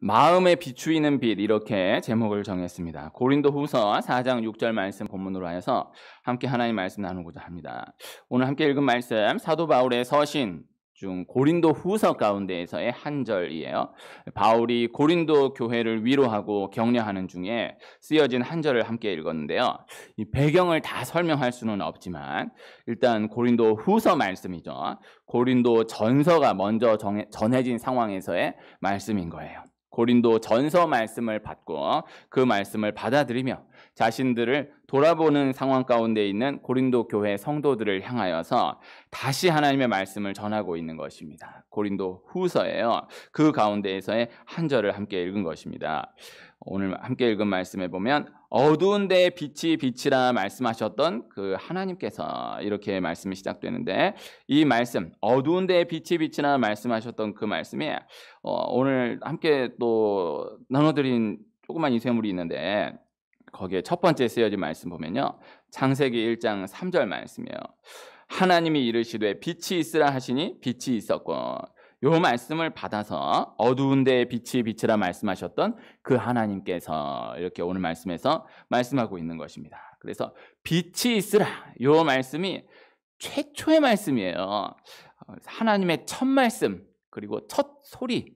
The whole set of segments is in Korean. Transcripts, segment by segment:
마음에 비추이는 빛 이렇게 제목을 정했습니다. 고린도후서 4장 6절 말씀 본문으로 하여서 함께 하나님 말씀 나누고자 합니다. 오늘 함께 읽은 말씀 사도 바울의 서신 중 고린도후서 가운데에서의 한 절이에요. 바울이 고린도 교회를 위로하고 격려하는 중에 쓰여진 한 절을 함께 읽었는데요. 이 배경을 다 설명할 수는 없지만 일단 고린도후서 말씀이죠. 고린도 전서가 먼저 전해진 상황에서의 말씀인 거예요. 고린도 전서 말씀을 받고 그 말씀을 받아들이며 자신들을 돌아보는 상황 가운데 있는 고린도 교회 성도들을 향하여서 다시 하나님의 말씀을 전하고 있는 것입니다. 고린도 후서예요. 그 가운데에서의 한 절을 함께 읽은 것입니다. 오늘 함께 읽은 말씀에 보면 어두운 데에 빛이 빛이라 말씀하셨던 그 하나님께서 이렇게 말씀이 시작되는데 이 말씀 어두운 데에 빛이 빛이라 말씀하셨던 그 말씀이 오늘 함께 또 나눠드린 조그만 이세물이 있는데 거기에 첫 번째 쓰여진 말씀 보면요. 창세기 1장 3절 말씀이에요. 하나님이 이르시되 빛이 있으라 하시니 빛이 있었고 요 말씀을 받아서 어두운 데에 빛이 빛이라 말씀하셨던 그 하나님께서 이렇게 오늘 말씀에서 말씀하고 있는 것입니다. 그래서 빛이 있으라 요 말씀이 최초의 말씀이에요. 하나님의 첫 말씀 그리고 첫 소리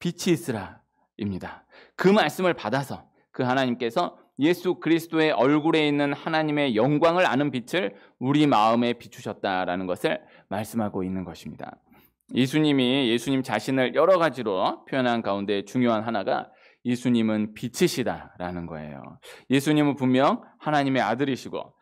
빛이 있으라입니다. 그 말씀을 받아서 그 하나님께서 예수 그리스도의 얼굴에 있는 하나님의 영광을 아는 빛을 우리 마음에 비추셨다라는 것을 말씀하고 있는 것입니다. 예수님 자신을 여러 가지로 표현한 가운데 중요한 하나가 예수님은 빛이시다라는 거예요. 예수님은 분명 하나님의 아들이시고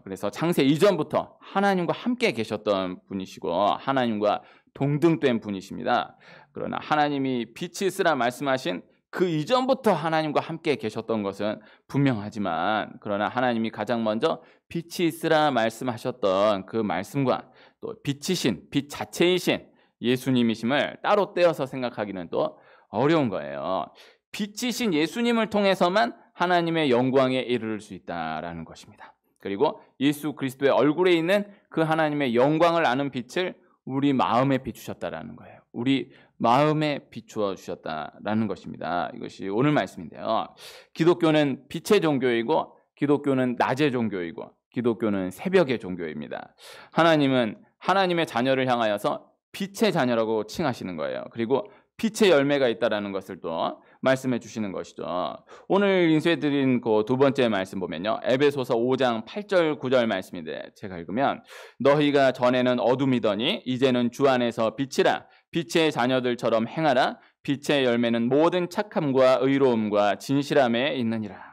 그래서 창세 이전부터 하나님과 함께 계셨던 분이시고 하나님과 동등된 분이십니다. 그러나 하나님이 빛이 있으라 말씀하신 그 이전부터 하나님과 함께 계셨던 것은 분명하지만 그러나 하나님이 가장 먼저 빛이 있으라 말씀하셨던 그 말씀과 또 빛이신 빛 자체이신 예수님이심을 따로 떼어서 생각하기는 또 어려운 거예요. 빛이신 예수님을 통해서만 하나님의 영광에 이르를 수 있다라는 것입니다. 그리고 예수 그리스도의 얼굴에 있는 그 하나님의 영광을 아는 빛을 우리 마음에 비추셨다라는 거예요. 우리 마음에 비추어 주셨다라는 것입니다. 이것이 오늘 말씀인데요. 기독교는 빛의 종교이고 기독교는 낮의 종교이고 기독교는 새벽의 종교입니다. 하나님은 하나님의 자녀를 향하여서 빛의 자녀라고 칭하시는 거예요. 그리고 빛의 열매가 있다라는 것을 또 말씀해 주시는 것이죠. 오늘 인쇄드린 그 두 번째 말씀 보면요. 에베소서 5장 8절 9절 말씀인데 제가 읽으면 너희가 전에는 어둠이더니 이제는 주 안에서 빛이라 빛의 자녀들처럼 행하라 빛의 열매는 모든 착함과 의로움과 진실함에 있느니라.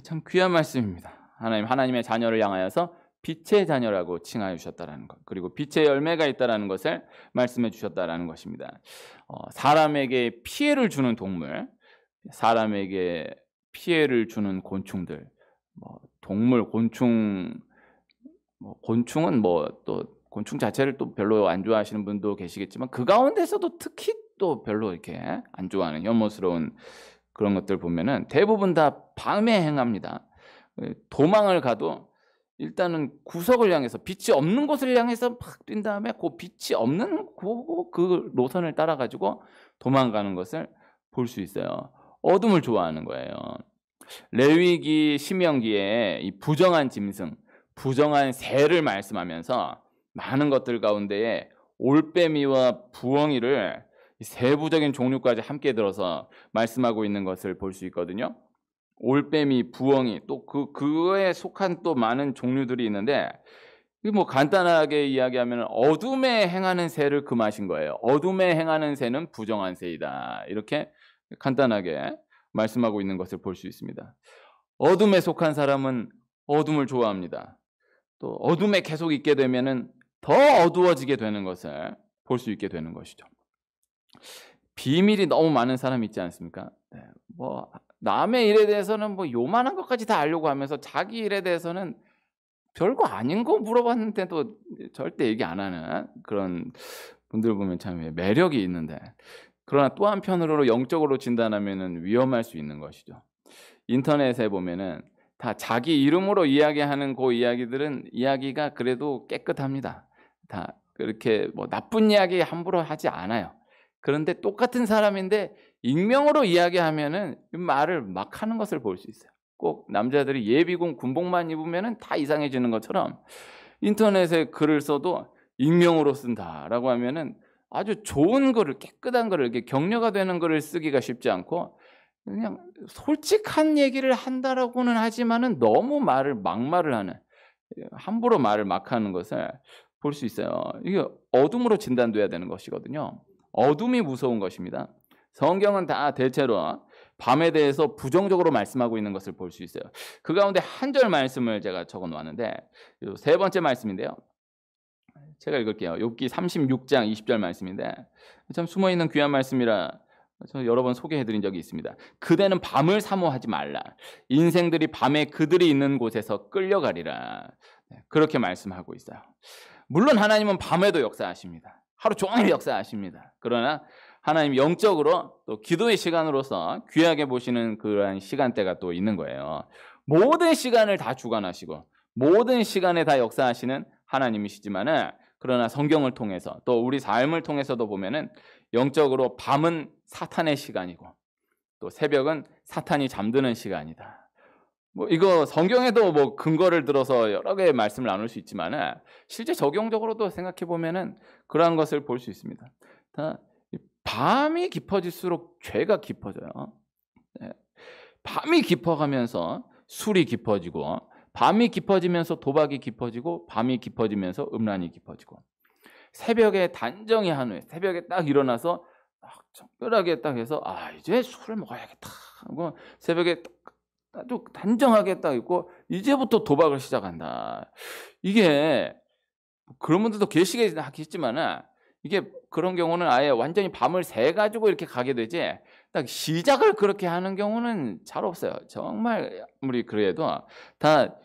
참 귀한 말씀입니다. 하나님의 자녀를 향하여서 빛의 자녀라고 칭하여 주셨다라는 것, 그리고 빛의 열매가 있다라는 것을 말씀해 주셨다라는 것입니다. 사람에게 피해를 주는 동물, 사람에게 피해를 주는 곤충들, 동물, 곤충, 곤충은 또 곤충 자체를 또 별로 안 좋아하시는 분도 계시겠지만 그 가운데서도 특히 또 별로 이렇게 안 좋아하는 혐오스러운 그런 것들 보면은 대부분 다 밤에 행합니다. 도망을 가도 일단은 구석을 향해서 빛이 없는 곳을 향해서 막 뛴 다음에 그 빛이 없는 그 노선을 따라 가지고 도망가는 것을 볼 수 있어요. 어둠을 좋아하는 거예요. 레위기 시명기에 이 부정한 짐승, 부정한 새를 말씀하면서 많은 것들 가운데에 올빼미와 부엉이를 세부적인 종류까지 함께 들어서 말씀하고 있는 것을 볼 수 있거든요. 올빼미, 부엉이 또 그거에 속한 또 많은 종류들이 있는데 간단하게 이야기하면 어둠에 행하는 새를 금하신 거예요. 어둠에 행하는 새는 부정한 새이다. 이렇게 간단하게 말씀하고 있는 것을 볼 수 있습니다. 어둠에 속한 사람은 어둠을 좋아합니다. 또 어둠에 계속 있게 되면은 더 어두워지게 되는 것을 볼 수 있게 되는 것이죠. 비밀이 너무 많은 사람 있지 않습니까? 네, 남의 일에 대해서는 요만한 것까지 다 알려고 하면서 자기 일에 대해서는 별거 아닌 거 물어봤는데도 절대 얘기 안 하는 그런 분들 보면 참 매력이 있는데 그러나 또 한편으로 영적으로 진단하면 위험할 수 있는 것이죠. 인터넷에 보면은 다 자기 이름으로 이야기하는 그 이야기들은 이야기가 그래도 깨끗합니다. 다 그렇게 나쁜 이야기 함부로 하지 않아요. 그런데 똑같은 사람인데 익명으로 이야기하면은 말을 막 하는 것을 볼 수 있어요. 꼭 남자들이 예비군 군복만 입으면은 다 이상해지는 것처럼 인터넷에 글을 써도 익명으로 쓴다라고 하면은 아주 좋은 거를, 깨끗한 거를, 이렇게 격려가 되는 거를 쓰기가 쉽지 않고 그냥 솔직한 얘기를 한다라고는 하지만은 너무 막말을 하는, 함부로 말을 막 하는 것을 볼 수 있어요. 이게 어둠으로 진단돼야 되는 것이거든요. 어둠이 무서운 것입니다. 성경은 다 대체로 밤에 대해서 부정적으로 말씀하고 있는 것을 볼 수 있어요. 그 가운데 한 절 말씀을 제가 적어 놓았는데 세 번째 말씀인데요. 제가 읽을게요. 욥기 36장 20절 말씀인데 참 숨어있는 귀한 말씀이라 저 여러 번 소개해드린 적이 있습니다. 그대는 밤을 사모하지 말라. 인생들이 밤에 그들이 있는 곳에서 끌려가리라. 그렇게 말씀하고 있어요. 물론 하나님은 밤에도 역사하십니다. 하루 종일 역사하십니다. 그러나 하나님 영적으로 또 기도의 시간으로서 귀하게 보시는 그러한 시간대가 또 있는 거예요. 모든 시간을 다 주관하시고 모든 시간에 다 역사하시는 하나님이시지만은, 그러나 성경을 통해서 또 우리 삶을 통해서도 보면은 영적으로 밤은 사탄의 시간이고 또 새벽은 사탄이 잠드는 시간이다. 뭐 이거 성경에도 뭐 근거를 들어서 여러 개의 말씀을 나눌 수 있지만은 실제 적용적으로도 생각해 보면은 그러한 것을 볼 수 있습니다. 다 밤이 깊어질수록 죄가 깊어져요. 네. 밤이 깊어가면서 술이 깊어지고, 밤이 깊어지면서 도박이 깊어지고, 밤이 깊어지면서 음란이 깊어지고, 새벽에 단정히 한 후에 새벽에 딱 일어나서 특별하게 딱 해서 이제 술을 먹어야겠다 하고 새벽에 아주 단정하게 딱 있고 이제부터 도박을 시작한다. 이게 그런 분들도 계시겠지만은 이게 그런 경우는 아예 완전히 밤을 새 가지고 이렇게 가게 되지 딱 시작을 그렇게 하는 경우는 잘 없어요. 정말 아무리 그래도 다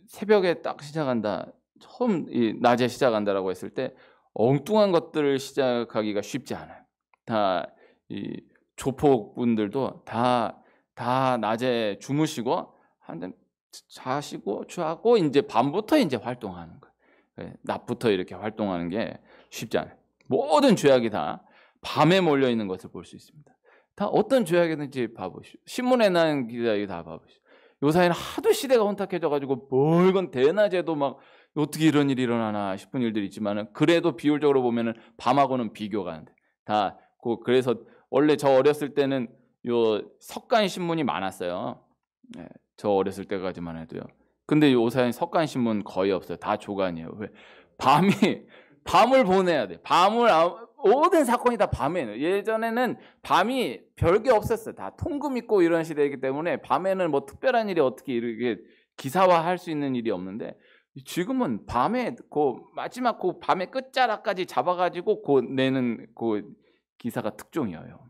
새벽에 딱 시작한다, 처음 낮에 시작한다라고 했을 때 엉뚱한 것들을 시작하기가 쉽지 않아요. 다 이 조폭분들도 다 낮에 주무시고 한잔 자시고 자고 이제 밤부터 이제 활동하는 거예요. 낮부터 이렇게 활동하는 게 쉽지 않아요. 모든 죄악이 다 밤에 몰려 있는 것을 볼 수 있습니다. 다 어떤 죄악이든지 봐보시오. 신문에 난 기사에 다 봐보시오. 요사이는 하도 시대가 혼탁해져 가지고 멀건 대낮에도 막 어떻게 이런 일이 일어나나 싶은 일들이 있지만은 그래도 비율적으로 보면은 밤하고는 비교가 안 돼. 다 그래서 원래 저 어렸을 때는 요 석간 신문이 많았어요. 네, 저 어렸을 때까지만 해도요. 근데 요사이는 석간 신문 거의 없어요. 다 조간이에요. 왜? 밤을 보내야 돼. 모든 사건이 다 밤에는. 예전에는 밤이 별게 없었어요. 다 통금 있고 이런 시대이기 때문에 밤에는 뭐 특별한 일이 어떻게 이렇게 기사화할 수 있는 일이 없는데, 지금은 밤에 마지막 밤의 끝자락까지 잡아가지고 내는 기사가 특종이에요.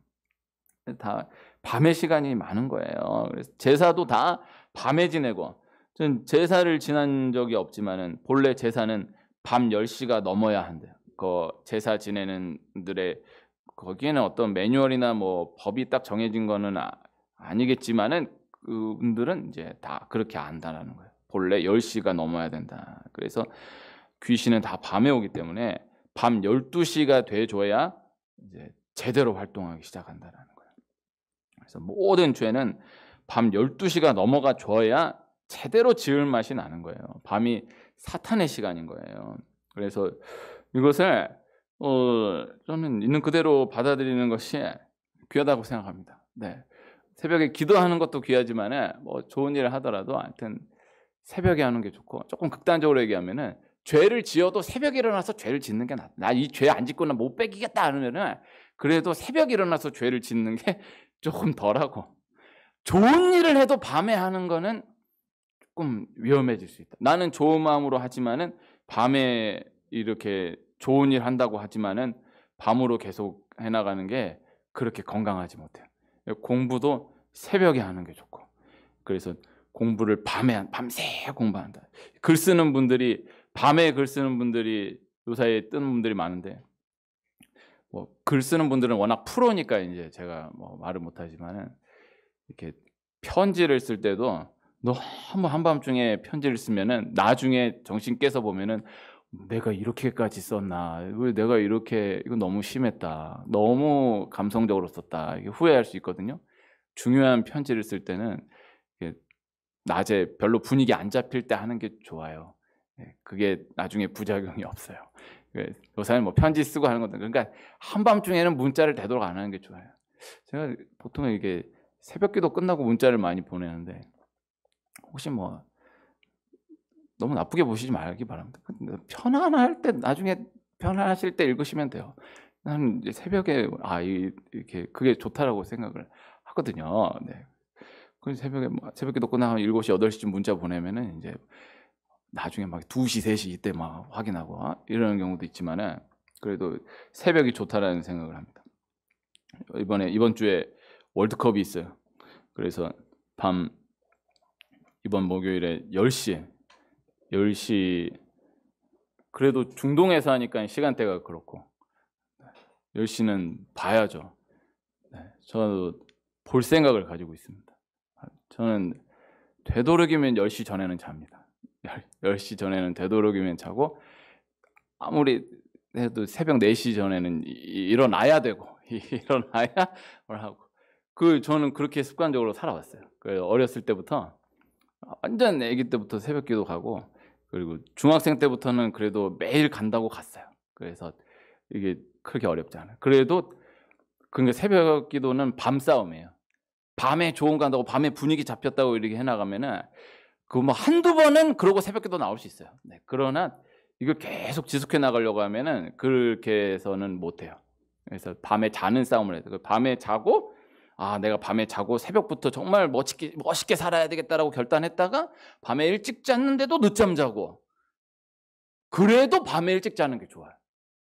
다 밤의 시간이 많은 거예요. 그래서 제사도 다 밤에 지내고, 전 제사를 지난 적이 없지만은 본래 제사는 밤 10시가 넘어야 한대요. 그 제사 지내는 분들의 거기에는 어떤 매뉴얼이나 뭐 법이 딱 정해진 거는 아니겠지만은 그분들은 이제 다 그렇게 안다라는 거예요. 본래 10시가 넘어야 된다. 그래서 귀신은 다 밤에 오기 때문에 밤 12시가 돼줘야 이제 제대로 활동하기 시작한다라는 거예요. 그래서 모든 죄는 밤 12시가 넘어가 줘야 제대로 지을 맛이 나는 거예요. 밤이 사탄의 시간인 거예요. 그래서 이것을 저는 있는 그대로 받아들이는 것이 귀하다고 생각합니다. 네. 새벽에 기도하는 것도 귀하지만은 뭐 좋은 일을 하더라도 하여튼 새벽에 하는 게 좋고, 조금 극단적으로 얘기하면은 죄를 지어도 새벽에 일어나서 죄를 짓는 게 낫다. 나 이 죄 안 짓고는 못 빼기겠다 하면은 그래도 새벽에 일어나서 죄를 짓는 게 조금 덜하고, 좋은 일을 해도 밤에 하는 거는 조금 위험해질 수 있다. 나는 좋은 마음으로 하지만은 밤에 이렇게 좋은 일 한다고 하지만은 밤으로 계속 해나가는 게 그렇게 건강하지 못해요. 공부도 새벽에 하는 게 좋고, 그래서 공부를 밤새 공부한다. 글 쓰는 분들이 밤에 글 쓰는 분들이 요사이에 뜨는 분들이 많은데, 뭐 글 쓰는 분들은 워낙 프로니까 이제 제가 뭐 말을 못하지만은 이렇게 편지를 쓸 때도 너무 한밤중에 편지를 쓰면은 나중에 정신 깨서 보면은 내가 이렇게까지 썼나? 왜 내가 이렇게 이거 너무 심했다. 너무 감성적으로 썼다. 이게 후회할 수 있거든요. 중요한 편지를 쓸 때는 이게 낮에 별로 분위기 안 잡힐 때 하는 게 좋아요. 예, 그게 나중에 부작용이 없어요. 요새는 뭐 편지 쓰고 하는 것도 그러니까 한밤중에는 문자를 되도록 안 하는 게 좋아요. 제가 보통 이게 새벽기도 끝나고 문자를 많이 보내는데 혹시 뭐 너무 나쁘게 보시지 말기 바랍니다. 편안할 때 나중에 편안하실 때 읽으시면 돼요. 나는 이제 새벽에 이렇게 그게 좋다라고 생각을 하거든요. 네. 그 새벽에 새벽기도 끝나고 7시, 8시쯤 문자 보내면은 이제 나중에 막 2시, 3시 이때 막 확인하고 이러는 경우도 있지만은 그래도 새벽이 좋다라는 생각을 합니다. 이번 주에 월드컵이 있어요. 그래서 이번 목요일에 10시 그래도 중동에서 하니까 시간대가 그렇고 10시는 봐야죠. 네, 저도 볼 생각을 가지고 있습니다. 저는 되도록이면 10시 전에는 잡니다. 10시 전에는 되도록이면 자고 아무리 해도 새벽 4시 전에는 일어나야 되고 일어나야 뭘 하고 저는 그렇게 습관적으로 살아왔어요. 어렸을 때부터 완전 아기 때부터 새벽기도 가고 그리고 중학생 때부터는 그래도 매일 간다고 갔어요. 그래서 이게 그렇게 어렵지 않아요. 그래도 그러니까 새벽기도는 밤싸움이에요. 밤에 좋은 거 한다고 밤에 분위기 잡혔다고 이렇게 해나가면은 뭐 한두 번은 그러고 새벽기도 나올 수 있어요. 네, 그러나 이걸 계속 지속해 나가려고 하면은 그렇게 해서는 못 해요. 그래서 밤에 자는 싸움을 해요. 밤에 자고 내가 밤에 자고 새벽부터 정말 멋있게 살아야 되겠다라고 결단했다가 밤에 일찍 잤는데도 늦잠 자고 그래도 밤에 일찍 자는 게 좋아요.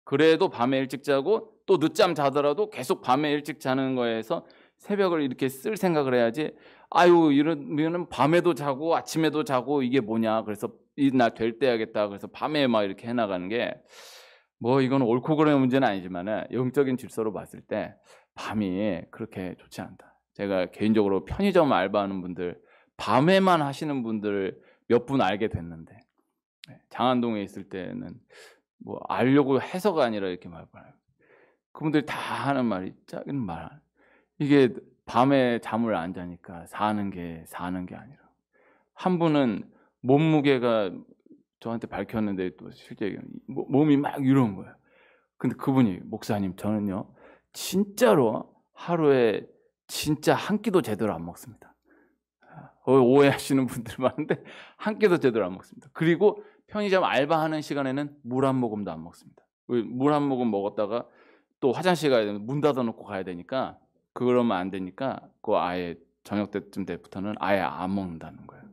그래도 밤에 일찍 자고 또 늦잠 자더라도 계속 밤에 일찍 자는 거에서 새벽을 이렇게 쓸 생각을 해야지 이러면은 밤에도 자고 아침에도 자고 이게 뭐냐 그래서 이날 될 때 하겠다 그래서 밤에 막 이렇게 해나가는 게 뭐 이건 옳고 그름의 문제는 아니지만은 영적인 질서로 봤을 때 밤이 그렇게 좋지 않다. 제가 개인적으로 편의점 알바하는 분들 밤에만 하시는 분들 몇 분 알게 됐는데 장안동에 있을 때는 뭐 알려고 해서가 아니라 이렇게 말해요. 그분들이 다 하는 말이 작은 말. 이게 밤에 잠을 안 자니까 사는 게 아니라. 한 분은 몸무게가 저한테 밝혔는데 또 실제 몸이 막 이러는 거예요. 근데 그분이 목사님 저는요 진짜로 하루에 진짜 한 끼도 제대로 안 먹습니다. 오해하시는 분들 많은데 한 끼도 제대로 안 먹습니다. 그리고 편의점 알바하는 시간에는 물 한 모금도 안 먹습니다. 물 한 모금 먹었다가 또 화장실 가야 되는데 문 닫아 놓고 가야 되니까 그러면 안 되니까 아예 저녁 때쯤 때부터는 아예 안 먹는다는 거예요.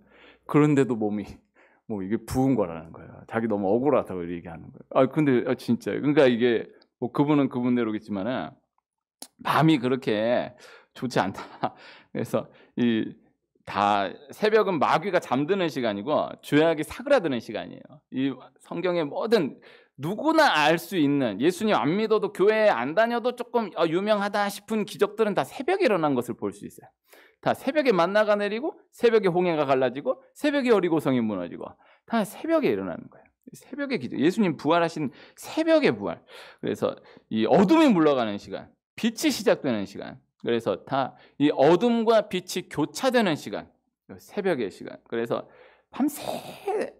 그런데도 몸이 뭐 이게 부은 거라는 거예요. 자기 너무 억울하다고 얘기하는 거예요. 근데 진짜 그러니까 이게 뭐 그분은 그분대로겠지만은 밤이 그렇게 좋지 않다. 그래서 새벽은 마귀가 잠드는 시간이고 죄악이 사그라드는 시간이에요. 이 성경의 모든 누구나 알 수 있는 예수님 안 믿어도 교회에 안 다녀도 조금 유명하다 싶은 기적들은 다 새벽에 일어난 것을 볼 수 있어요. 다 새벽에 만나가 내리고 새벽에 홍해가 갈라지고 새벽에 여리고성이 무너지고 다 새벽에 일어나는 거예요. 새벽의 기적. 예수님 부활하신 새벽의 부활. 그래서 이 어둠이 물러가는 시간, 빛이 시작되는 시간. 그래서 다 이 어둠과 빛이 교차되는 시간, 새벽의 시간. 그래서 밤새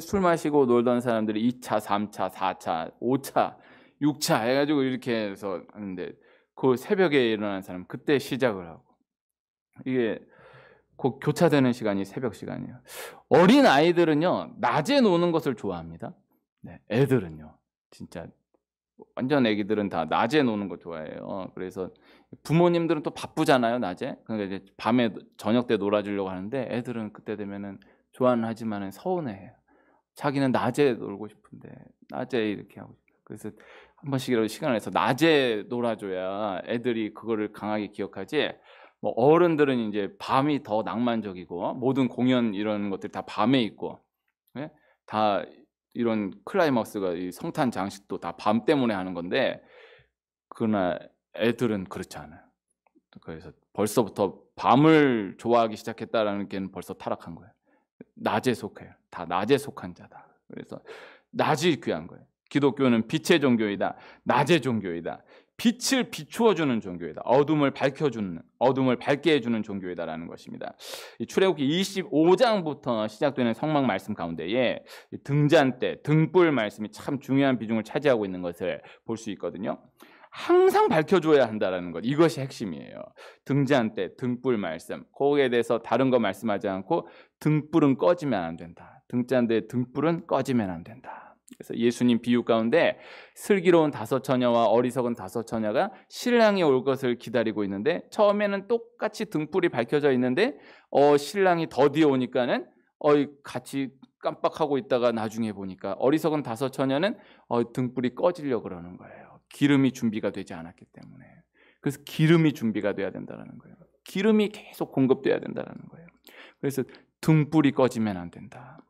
술 마시고 놀던 사람들이 2차, 3차, 4차, 5차, 6차 해가지고 이렇게 해서 하는데 그 새벽에 일어나는 사람 그때 시작을 하고 이게 곧 교차되는 시간이 새벽 시간이에요. 어린 아이들은요 낮에 노는 것을 좋아합니다. 네, 애들은요 진짜 완전 애기들은 다 낮에 노는 거 좋아해요. 그래서 부모님들은 또 바쁘잖아요 낮에. 그러니까 이제 밤에 저녁 때 놀아주려고 하는데 애들은 그때 되면은 좋아는 하지만은 서운해해요. 자기는 낮에 놀고 싶은데 낮에 이렇게 하고 싶어요. 그래서 한 번씩이라도 시간을 내서 낮에 놀아줘야 애들이 그거를 강하게 기억하지. 뭐 어른들은 이제 밤이 더 낭만적이고 모든 공연 이런 것들이 다 밤에 있고, 예? 다 이런 클라이막스가 이 성탄 장식도 다 밤 때문에 하는 건데 그러나 애들은 그렇지 않아요. 그래서 벌써부터 밤을 좋아하기 시작했다라는 게 벌써 타락한 거예요. 낮에 속해요. 다 낮에 속한 자다. 그래서 낮이 귀한 거예요. 기독교는 빛의 종교이다. 낮의 종교이다. 빛을 비추어 주는 종교이다. 어둠을 밝혀주는, 어둠을 밝게 해주는 종교이다라는 것입니다. 이 출애굽기 25장부터 시작되는 성막 말씀 가운데에 등잔 때, 등불 말씀이 참 중요한 비중을 차지하고 있는 것을 볼 수 있거든요. 항상 밝혀줘야 한다는 것, 이것이 핵심이에요. 등잔 때, 등불 말씀, 거기에 대해서 다른 거 말씀하지 않고 등불은 꺼지면 안 된다. 등잔 때 등불은 꺼지면 안 된다. 그래서 예수님 비유 가운데 슬기로운 5 처녀와 어리석은 5 처녀가 신랑이 올 것을 기다리고 있는데 처음에는 똑같이 등불이 밝혀져 있는데 신랑이 더디어 오니까는 같이 깜빡하고 있다가 나중에 보니까 어리석은 5 처녀는 등불이 꺼지려고 그러는 거예요. 기름이 준비가 되지 않았기 때문에. 그래서 기름이 준비가 돼야 된다는 거예요. 기름이 계속 공급돼야 된다는 거예요. 그래서 등불이 꺼지면 안 된다.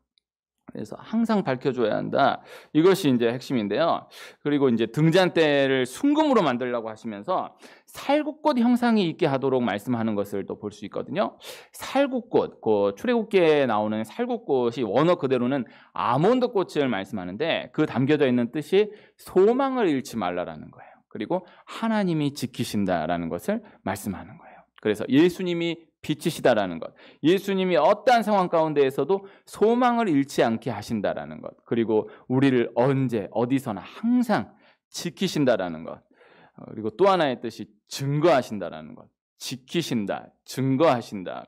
그래서 항상 밝혀줘야 한다. 이것이 이제 핵심인데요. 그리고 이제 등잔대를 순금으로 만들려고 하시면서 살구꽃 형상이 있게 하도록 말씀하는 것을 또 볼 수 있거든요. 살구꽃, 그 출애굽기에 나오는 살구꽃이 원어 그대로는 아몬드 꽃을 말씀하는데 그 담겨져 있는 뜻이 소망을 잃지 말라라는 거예요. 그리고 하나님이 지키신다라는 것을 말씀하는 거예요. 그래서 예수님이 빛이시다라는 것, 예수님이 어떠한 상황 가운데에서도 소망을 잃지 않게 하신다라는 것, 그리고 우리를 언제 어디서나 항상 지키신다라는 것, 그리고 또 하나의 뜻이 증거하신다라는 것, 지키신다, 증거하신다.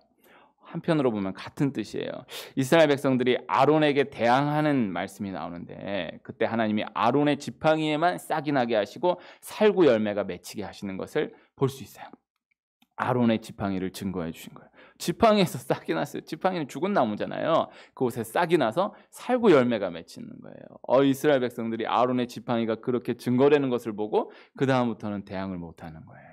한편으로 보면 같은 뜻이에요. 이스라엘 백성들이 아론에게 대항하는 말씀이 나오는데 그때 하나님이 아론의 지팡이에만 싹이 나게 하시고 살구 열매가 맺히게 하시는 것을 볼 수 있어요. 아론의 지팡이를 증거해 주신 거예요. 지팡이에서 싹이 났어요. 지팡이는 죽은 나무잖아요. 그곳에 싹이 나서 살구 열매가 맺히는 거예요. 이스라엘 백성들이 아론의 지팡이가 그렇게 증거되는 것을 보고 그 다음부터는 대항을 못하는 거예요.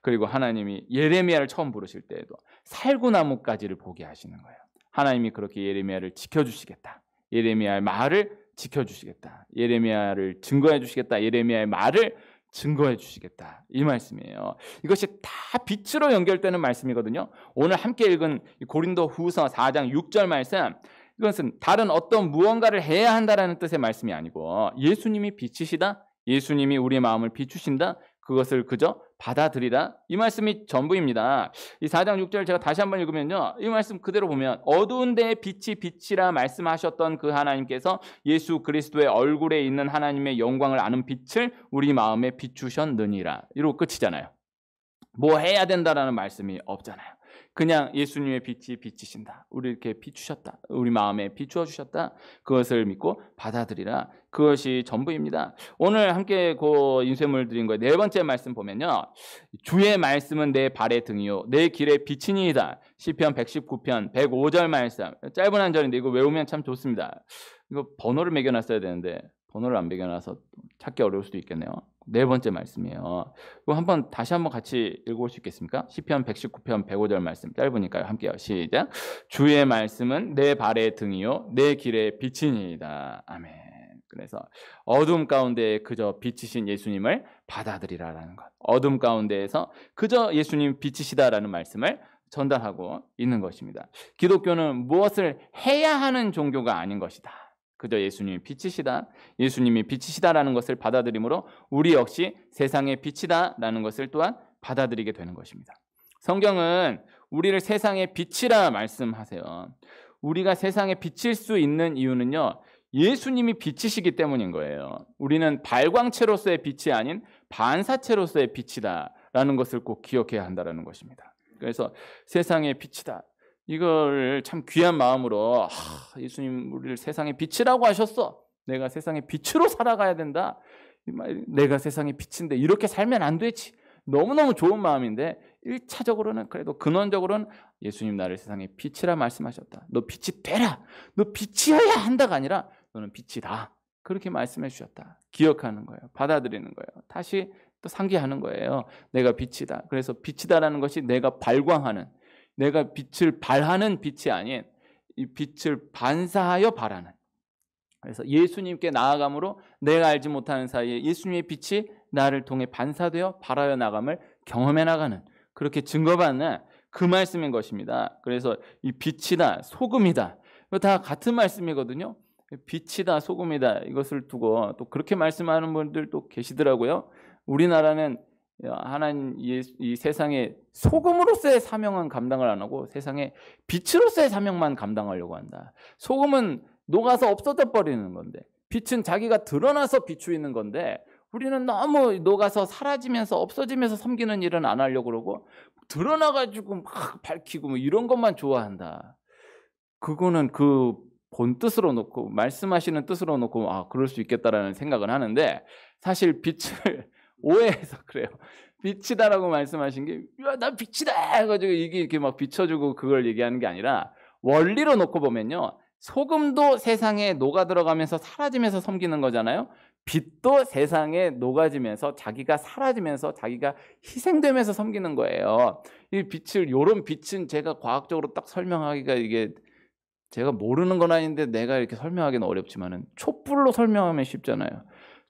그리고 하나님이 예레미야를 처음 부르실 때에도 살구나무까지를 보게 하시는 거예요. 하나님이 그렇게 예레미야를 지켜주시겠다. 예레미야의 말을 지켜주시겠다. 예레미야를 증거해 주시겠다. 예레미야의 말을 증거해 주시겠다. 이 말씀이에요. 이것이 다 빛으로 연결되는 말씀이거든요. 오늘 함께 읽은 고린도 후서 4장 6절 말씀, 이것은 다른 어떤 무언가를 해야 한다라는 뜻의 말씀이 아니고 예수님이 빛이시다. 예수님이 우리의 마음을 비추신다. 그것을 그저 받아들이라. 이 말씀이 전부입니다. 이 4장 6절 제가 다시 한번 읽으면요. 이 말씀 그대로 보면 어두운 데에 빛이 빛이라 말씀하셨던 그 하나님께서 예수 그리스도의 얼굴에 있는 하나님의 영광을 아는 빛을 우리 마음에 비추셨느니라. 이러고 끝이잖아요. 뭐 해야 된다라는 말씀이 없잖아요. 그냥 예수님의 빛이 비치신다. 우리 이렇게 비추셨다. 우리 마음에 비추어 주셨다. 그것을 믿고 받아들이라. 그것이 전부입니다. 오늘 함께 그 인쇄물 드린 거예요. 4번째 말씀 보면요. 주의 말씀은 내 발의 등이요 내 길의 빛이니이다. 시편 119편 105절 말씀. 짧은 한 절인데 이거 외우면 참 좋습니다. 이거 번호를 매겨놨어야 되는데 번호를 안 매겨놔서 찾기 어려울 수도 있겠네요. 4번째 말씀이에요. 이거 한번 다시 한번 같이 읽어볼 수 있겠습니까? 시편 119편 105절 말씀 짧으니까요. 함께요. 시작. 주의 말씀은 내 발의 등이요 내 길의 빛이니이다. 아멘. 그래서 어둠 가운데 그저 빛이신 예수님을 받아들이라라는 것. 어둠 가운데에서 그저 예수님 빛이시다라는 말씀을 전달하고 있는 것입니다. 기독교는 무엇을 해야 하는 종교가 아닌 것이다. 그저 예수님이 빛이시다. 예수님이 빛이시다라는 것을 받아들이므로 우리 역시 세상의 빛이다라는 것을 또한 받아들이게 되는 것입니다. 성경은 우리를 세상의 빛이라 말씀하세요. 우리가 세상에 비칠 수 있는 이유는요. 예수님이 빛이시기 때문인 거예요. 우리는 발광체로서의 빛이 아닌 반사체로서의 빛이다라는 것을 꼭 기억해야 한다는 것입니다. 그래서 세상의 빛이다. 이걸 참 귀한 마음으로 예수님 우리를 세상의 빛이라고 하셨어. 내가 세상의 빛으로 살아가야 된다. 내가 세상의 빛인데 이렇게 살면 안 되지. 너무너무 좋은 마음인데 1차적으로는 그래도 근원적으로는 예수님 나를 세상의 빛이라 말씀하셨다. 너 빛이 되라. 너 빛이어야 한다가 아니라 너는 빛이다. 그렇게 말씀해 주셨다. 기억하는 거예요. 받아들이는 거예요. 다시 또 상기하는 거예요. 내가 빛이다. 그래서 빛이다라는 것이 내가 발광하는, 내가 빛을 발하는 빛이 아닌 이 빛을 반사하여 발하는. 그래서 예수님께 나아감으로 내가 알지 못하는 사이에 예수님의 빛이 나를 통해 반사되어 발하여 나감을 경험해 나가는, 그렇게 증거받는 그 말씀인 것입니다. 그래서 이 빛이다, 소금이다, 이거 다 같은 말씀이거든요. 빛이다 소금이다 이것을 두고 또 그렇게 말씀하는 분들도 계시더라고요. 우리나라는 하나님 이 세상에 소금으로서의 사명은 감당을 안 하고 세상에 빛으로서의 사명만 감당하려고 한다. 소금은 녹아서 없어져 버리는 건데 빛은 자기가 드러나서 비추이는 건데 우리는 너무 녹아서 사라지면서 없어지면서 섬기는 일은 안 하려고 그러고 드러나가지고 막 밝히고 뭐 이런 것만 좋아한다. 그거는 그 본 뜻으로 놓고 말씀하시는 뜻으로 놓고 그럴 수 있겠다라는 생각은 하는데 사실 빛을 오해해서 그래요. 빛이다라고 말씀하신 게 나 빛이다 해가지고 이게 이렇게 막 비춰주고 그걸 얘기하는 게 아니라 원리로 놓고 보면요. 소금도 세상에 녹아 들어가면서 사라지면서 섬기는 거잖아요. 빛도 세상에 녹아지면서 자기가 사라지면서 자기가 희생되면서 섬기는 거예요. 이 빛을 요런 빛은 제가 과학적으로 딱 설명하기가 이게 제가 모르는 건 아닌데 내가 이렇게 설명하기는 어렵지만은 촛불로 설명하면 쉽잖아요.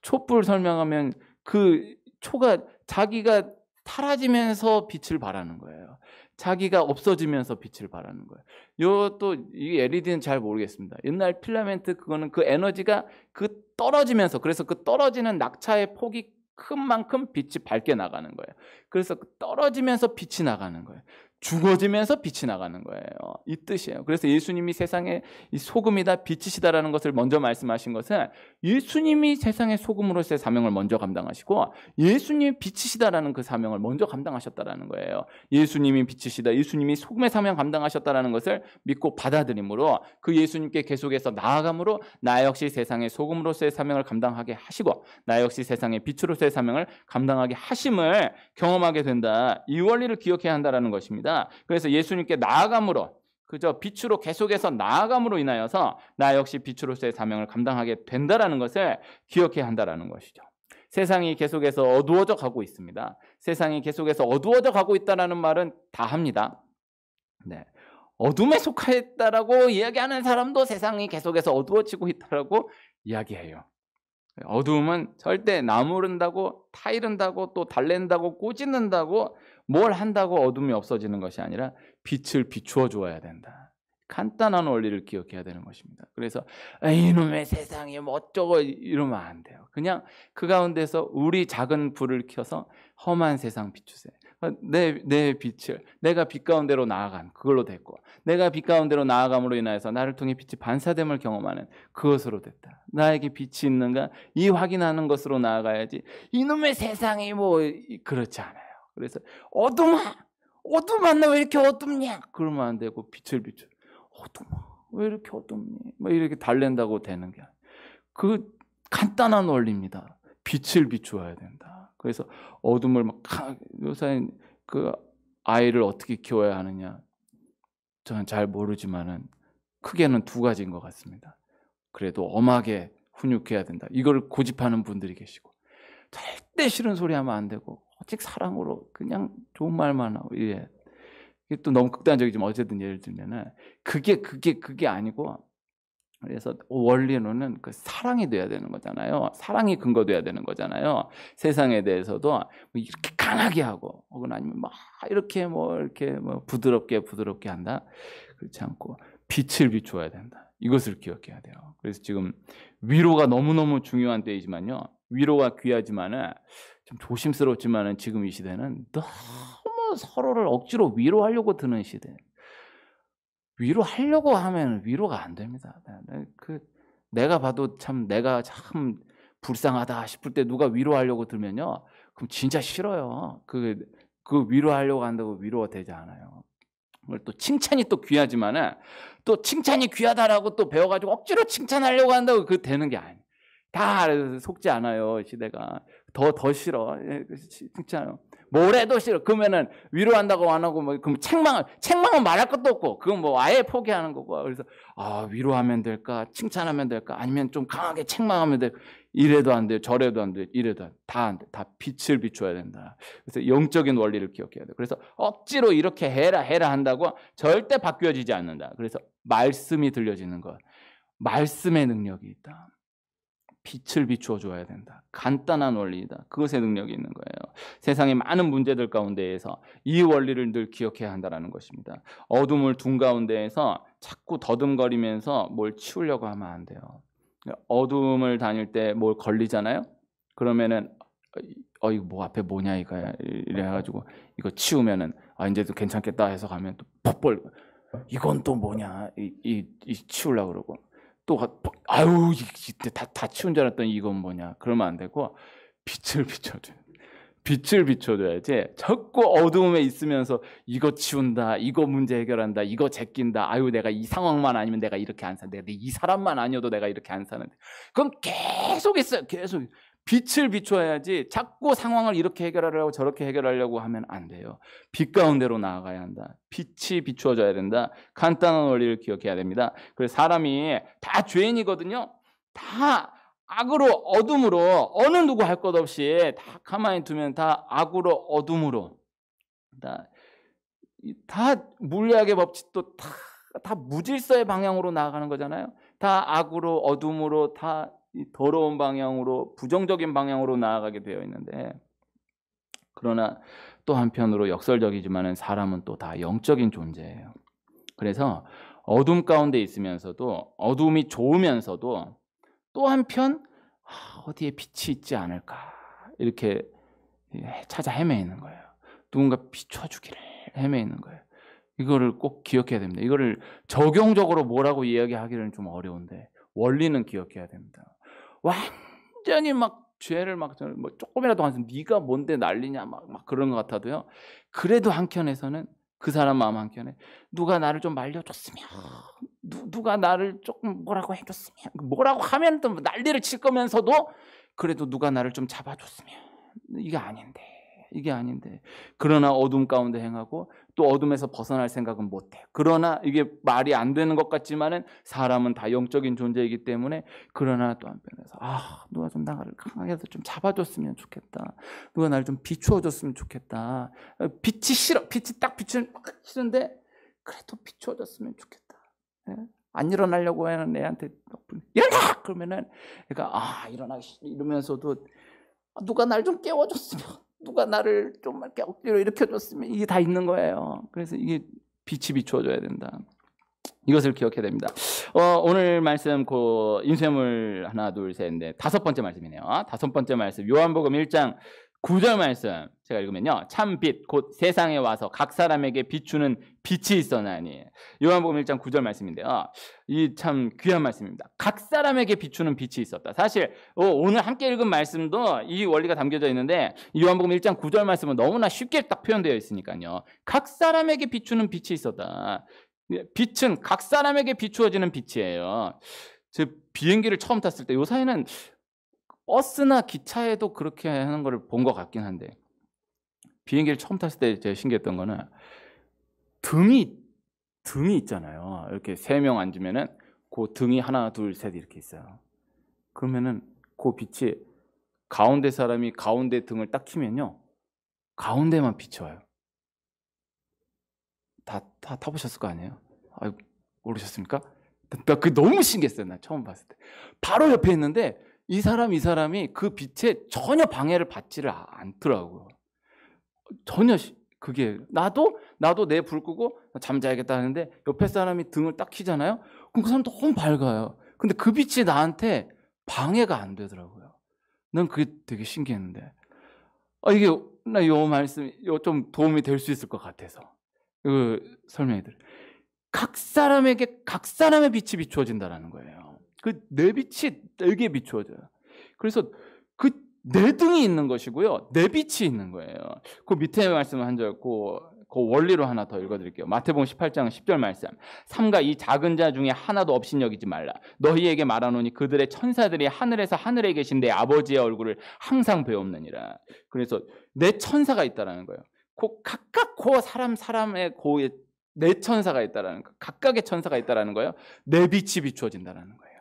촛불 설명하면 그 초가 자기가 사라지면서 빛을 발하는 거예요. 자기가 없어지면서 빛을 발하는 거예요. 요또 이 LED는 잘 모르겠습니다. 옛날 필라멘트 그거는 그 에너지가 그 떨어지면서 그래서 그 떨어지는 낙차의 폭이 큰 만큼 빛이 밝게 나가는 거예요. 그래서 떨어지면서 빛이 나가는 거예요. 죽어지면서 빛이 나가는 거예요. 이 뜻이에요. 그래서 예수님이 세상에 이 소금이다 빛이시다라는 것을 먼저 말씀하신 것은 예수님이 세상의 소금으로서의 사명을 먼저 감당하시고 예수님이 빛이시다라는 그 사명을 먼저 감당하셨다라는 거예요. 예수님이 빛이시다, 예수님이 소금의 사명 감당하셨다라는 것을 믿고 받아들임으로 그 예수님께 계속해서 나아감으로 나 역시 세상의 소금으로서의 사명을 감당하게 하시고 나 역시 세상의 빛으로서의 사명을 감당하게 하심을 경험하게 된다. 이 원리를 기억해야 한다라는 것입니다. 그래서 예수님께 나아감으로 그저 빛으로 계속해서 나아감으로 인하여서 나 역시 빛으로서의 사명을 감당하게 된다라는 것을 기억해야 한다라는 것이죠. 세상이 계속해서 어두워져 가고 있습니다. 세상이 계속해서 어두워져 가고 있다라는 말은 다 합니다. 네. 어둠에 속하였다라고 이야기하는 사람도 세상이 계속해서 어두워지고 있다라고 이야기해요. 어두움은 절대 나무른다고 타이른다고 또 달랜다고 꼬집는다고 뭘 한다고 어둠이 없어지는 것이 아니라 빛을 비추어 주어야 된다. 간단한 원리를 기억해야 되는 것입니다. 그래서 이놈의 세상이 뭐 어쩌고 이러면 안 돼요. 그냥 그 가운데서 우리 작은 불을 켜서 험한 세상 비추세요. 내 빛을 내가 빛 가운데로 나아간 그걸로 됐고 내가 빛 가운데로 나아감으로 인하여서 나를 통해 빛이 반사됨을 경험하는 그것으로 됐다. 나에게 빛이 있는가 이 확인하는 것으로 나아가야지 이놈의 세상이 뭐 그렇지 않아요. 그래서 어둠아 너 왜 이렇게 어둡냐 그러면 안 되고 빛을 비춰 어둠아 왜 이렇게 어둡니 뭐 이렇게 달랜다고 되는 게 아니에요. 그 간단한 원리입니다. 빛을 비추어야 된다. 그래서 어둠을 막 요새 그 아이를 어떻게 키워야 하느냐 저는 잘 모르지만은 크게는 두 가지인 것 같습니다. 그래도 엄하게 훈육해야 된다. 이걸 고집하는 분들이 계시고 절대 싫은 소리 하면 안 되고 오직 사랑으로 그냥 좋은 말만 하고 이게 또 너무 극단적이지만 어쨌든 예를 들면은 그게 아니고 그래서 원리로는 그 사랑이 돼야 되는 거잖아요. 사랑이 근거돼야 되는 거잖아요. 세상에 대해서도 이렇게 강하게 하고 혹은 아니면 막 이렇게 뭐 부드럽게 한다. 그렇지 않고 빛을 비추어야 된다. 이것을 기억해야 돼요. 그래서 지금 위로가 너무너무 중요한 때이지만요. 위로가 귀하지만은 좀 조심스럽지만은 지금 이 시대는 너무 서로를 억지로 위로하려고 드는 시대. 위로하려고 하면 위로가 안 됩니다. 내가 봐도 내가 참 불쌍하다 싶을 때 누가 위로하려고 들면요. 그럼 진짜 싫어요. 그 위로하려고 한다고 위로가 되지 않아요. 또 칭찬이 또 귀하지만은 또 칭찬이 귀하다라고 또 배워가지고 억지로 칭찬하려고 한다고 그 되는 게 아니에요. 다 속지 않아요. 시대가 더 싫어. 칭찬. 뭐래도 싫어. 그러면은 위로한다고 안 하고 뭐 그럼 책망은 말할 것도 없고 그건 뭐 아예 포기하는 거고. 그래서 위로하면 될까? 칭찬하면 될까? 아니면 좀 강하게 책망하면 될까? 이래도 안 돼요. 저래도 안 돼요. 이래도 다 안 돼. 다 빛을 비춰야 된다. 그래서 영적인 원리를 기억해야 돼요. 그래서 억지로 이렇게 해라 한다고 절대 바뀌어지지 않는다. 그래서 말씀이 들려지는 것. 말씀의 능력이 있다. 빛을 비추어 줘야 된다. 간단한 원리이다. 그것의 능력이 있는 거예요. 세상의 많은 문제들 가운데에서 이 원리를 늘 기억해야 한다는 것입니다. 어둠을 둔 가운데에서 자꾸 더듬거리면서 뭘 치우려고 하면 안 돼요. 어둠을 다닐 때 뭘 걸리잖아요. 그러면은 이거 뭐 앞에 뭐냐 이거야 이래가지고 이거 치우면은 이제도 괜찮겠다 해서 가면 또 퍽벌 이건 또 뭐냐 이 치우려고 그러고 또 아유 이때 다 치운 줄 알았더니 이건 뭐냐 그러면 안 되고 빛을 비춰줘야지. 자꾸 어두움에 있으면서 이거 치운다, 이거 문제 해결한다, 이거 제낀다. 아유 내가 이 상황만 아니면 내가 이렇게 안 사는데, 이 사람만 아니어도 내가 이렇게 안 사는데. 그럼 계속 있어요. 계속 빛을 비춰야지. 자꾸 상황을 이렇게 해결하려고 저렇게 해결하려고 하면 안 돼요. 빛 가운데로 나아가야 한다. 빛이 비추어져야 된다. 간단한 원리를 기억해야 됩니다. 그래서 사람이 다 죄인이거든요. 다 악으로 어둠으로 어느 누구 할 것 없이 다 가만히 두면 다 악으로 어둠으로 다 물리학의 법칙도 다 무질서의 방향으로 나아가는 거잖아요. 다 악으로 어둠으로 다 더러운 방향으로 부정적인 방향으로 나아가게 되어 있는데, 그러나 또 한편으로 역설적이지만은 사람은 또 다 영적인 존재예요. 그래서 어둠 가운데 있으면서도 어둠이 좋으면서도 또 한편 어디에 빛이 있지 않을까 이렇게 찾아 헤매이는 거예요. 누군가 비춰주기를 헤매이는 거예요. 이거를 꼭 기억해야 됩니다. 이거를 적용적으로 뭐라고 이야기하기는 좀 어려운데 원리는 기억해야 됩니다. 완전히 막 죄를 막 조금이라도 하면서 네가 뭔데 난리냐 막 그런 것 같아도요. 그래도 한켠에서는 그 사람 마음 한켠에 누가 나를 좀 말려줬으면, 누가 나를 조금 뭐라고 해줬으면, 뭐라고 하면 또 난리를 칠 거면서도 그래도 누가 나를 좀 잡아줬으면, 이게 아닌데 그러나 어둠 가운데 행하고 또 어둠에서 벗어날 생각은 못해. 그러나 이게 말이 안 되는 것 같지만은 사람은 다 영적인 존재이기 때문에, 그러나 또 한편에서 누가 좀 나를 강하게 좀 잡아줬으면 좋겠다. 누가 나를 좀 비추어줬으면 좋겠다. 빛이 싫어. 빛이 딱 비추는 싫은데 그래도 비추어줬으면 좋겠다. 네? 안 일어나려고 하는 애한테 일어나! 그러면은 그러니까 일어나기 이러면서도 누가 날 좀 깨워줬으면, 누가 나를 좀 이렇게 억지로 일으켜줬으면, 이게 다 있는 거예요. 그래서 이게 빛이 비추어줘야 된다. 이것을 기억해야 됩니다. 오늘 말씀 인쇄물 하나 둘 셋인데 5번째 말씀이네요. 5번째 말씀 요한복음 1장 9절 말씀 제가 읽으면요. 참 빛 곧 세상에 와서 각 사람에게 비추는 빛이 있어나니. 요한복음 1장 9절 말씀인데요. 이 참 귀한 말씀입니다. 각 사람에게 비추는 빛이 있었다. 사실 오늘 함께 읽은 말씀도 이 원리가 담겨져 있는데 요한복음 1장 9절 말씀은 너무나 쉽게 딱 표현되어 있으니까요. 각 사람에게 비추는 빛이 있었다. 빛은 각 사람에게 비추어지는 빛이에요. 비행기를 처음 탔을 때, 요사이는 버스나 기차에도 그렇게 하는 걸 본 것 같긴 한데, 비행기를 처음 탔을 때 제가 신기했던 거는 등이 있잖아요. 이렇게 3명 앉으면은 그 등이 하나 둘 셋 이렇게 있어요. 그러면은 그 빛이 가운데 사람이 가운데 등을 딱 켜면요, 가운데만 비춰요. 다 타보셨을 거 아니에요? 모르셨습니까? 나 그게 너무 신기했어요. 나 처음 봤을 때. 바로 옆에 있는데 이 사람이 그 빛에 전혀 방해를 받지를 않더라고요. 전혀 그게 나도 내 불 끄고 잠자야겠다 하는데 옆에 사람이 등을 딱 켜잖아요. 그럼 그 사람 너무 밝아요. 근데 그 빛이 나한테 방해가 안 되더라고요. 난 그게 되게 신기했는데, 이게 나 이 말씀 좀 도움이 될 수 있을 것 같아서 설명해드려요. 각 사람의 빛이 비추어진다라는 거예요. 내 빛이 내게 비추어져요. 그래서 내 등이 있는 것이고요, 내 빛이 있는 거예요. 그 밑에 말씀을 한 절, 그 원리로 하나 더 읽어드릴게요. 마태복음 18장 10절 말씀. 삼가 이 작은 자 중에 하나도 없인 여기지 말라. 너희에게 말하노니 그들의 천사들이 하늘에서 하늘에 계신 내 아버지의 얼굴을 항상 배옵느니라. 그래서 내 천사가 있다라는 거예요. 각각 사람의 내 천사가 있다라는 거, 각각의 천사가 있다라는 거예요. 내 빛이 비추어진다라는 거예요.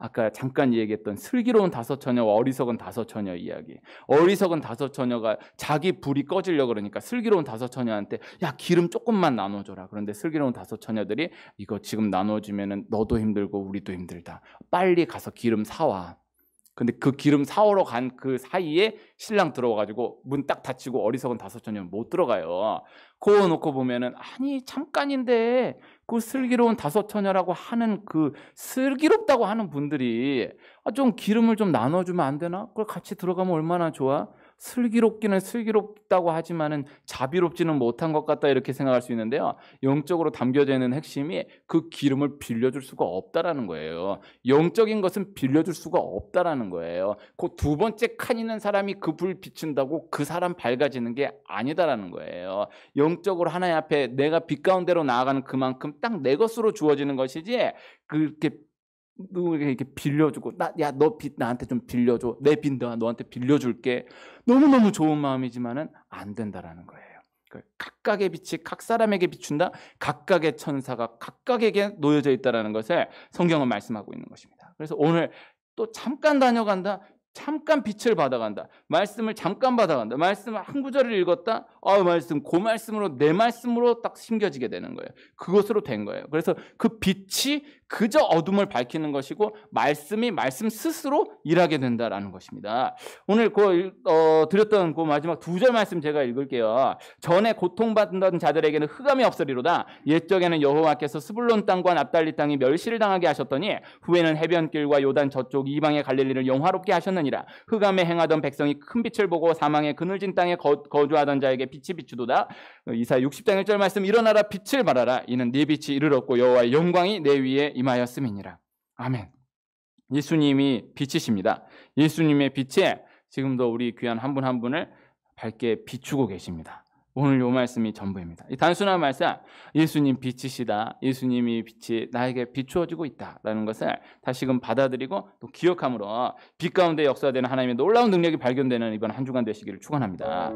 아까 잠깐 얘기했던 슬기로운 5처녀와 어리석은 5처녀 이야기. 어리석은 5처녀가 자기 불이 꺼지려고 그러니까 슬기로운 5처녀한테 야, 기름 조금만 나눠줘라. 그런데 슬기로운 5처녀들이 이거 지금 나눠주면은 너도 힘들고 우리도 힘들다. 빨리 가서 기름 사와. 근데 그 기름 사오러 간 그 사이에 신랑 들어와가지고 문 딱 닫히고 어리석은 다섯 처녀는 못 들어가요. 그거 놓고 보면은 아니 잠깐인데 그 슬기로운 다섯 처녀라고 하는 그 슬기롭다고 하는 분들이 좀 기름을 좀 나눠주면 안 되나? 그걸 같이 들어가면 얼마나 좋아? 슬기롭기는 슬기롭다고 하지만은 자비롭지는 못한 것 같다 이렇게 생각할 수 있는데요. 영적으로 담겨져 있는 핵심이 그 기름을 빌려줄 수가 없다라는 거예요. 영적인 것은 빌려줄 수가 없다라는 거예요. 그 두 번째 칸 있는 사람이 그 불 비춘다고 그 사람 밝아지는 게 아니다라는 거예요. 영적으로 하나님 앞에 내가 빛 가운데로 나아가는 그만큼 딱 내 것으로 주어지는 것이지 그렇게 누구에게 이렇게 빌려주고 야 너 빛 나한테 좀 빌려줘 내 빛 너한테 빌려줄게 너무너무 좋은 마음이지만은 안 된다라는 거예요. 각각의 빛이 각 사람에게 비춘다. 각각의 천사가 각각에게 놓여져 있다라는 것을 성경은 말씀하고 있는 것입니다. 그래서 오늘 또 잠깐 다녀간다. 잠깐 빛을 받아간다. 말씀을 잠깐 받아간다. 말씀을 한 구절을 읽었다. 말씀 그 말씀으로 내 말씀으로 딱 심겨지게 되는 거예요. 그것으로 된 거예요. 그래서 그 빛이 그저 어둠을 밝히는 것이고 말씀이 말씀 스스로 일하게 된다라는 것입니다. 오늘 드렸던 그 마지막 두 절 말씀 제가 읽을게요. 전에 고통받는 자들에게는 흑암이 없으리로다. 옛적에는 여호와께서 스불론 땅과 납달리 땅이 멸시를 당하게 하셨더니 후에는 해변길과 요단 저쪽 이방의 갈릴리를 영화롭게 하셨느니라. 흑암에 행하던 백성이 큰 빛을 보고 사망의 그늘진 땅에 거주하던 자에게 빛이 비추도다. 이사야 60장 1절 말씀 일어나라 빛을 발하라. 이는 네 빛이 이르렀고 여호와의 영광이 내 위에 임하였음이니라. 아멘. 예수님이 빛이십니다. 예수님의 빛에 지금도 우리 귀한 한 분 한 분을 밝게 비추고 계십니다. 오늘 이 말씀이 전부입니다. 이 단순한 말씀, 예수님 빛이시다. 예수님이 빛이 나에게 비추어지고 있다라는 것을 다시금 받아들이고 또 기억함으로 빛 가운데 역사되는 하나님의 놀라운 능력이 발견되는 이번 한 주간 되시기를 축원합니다.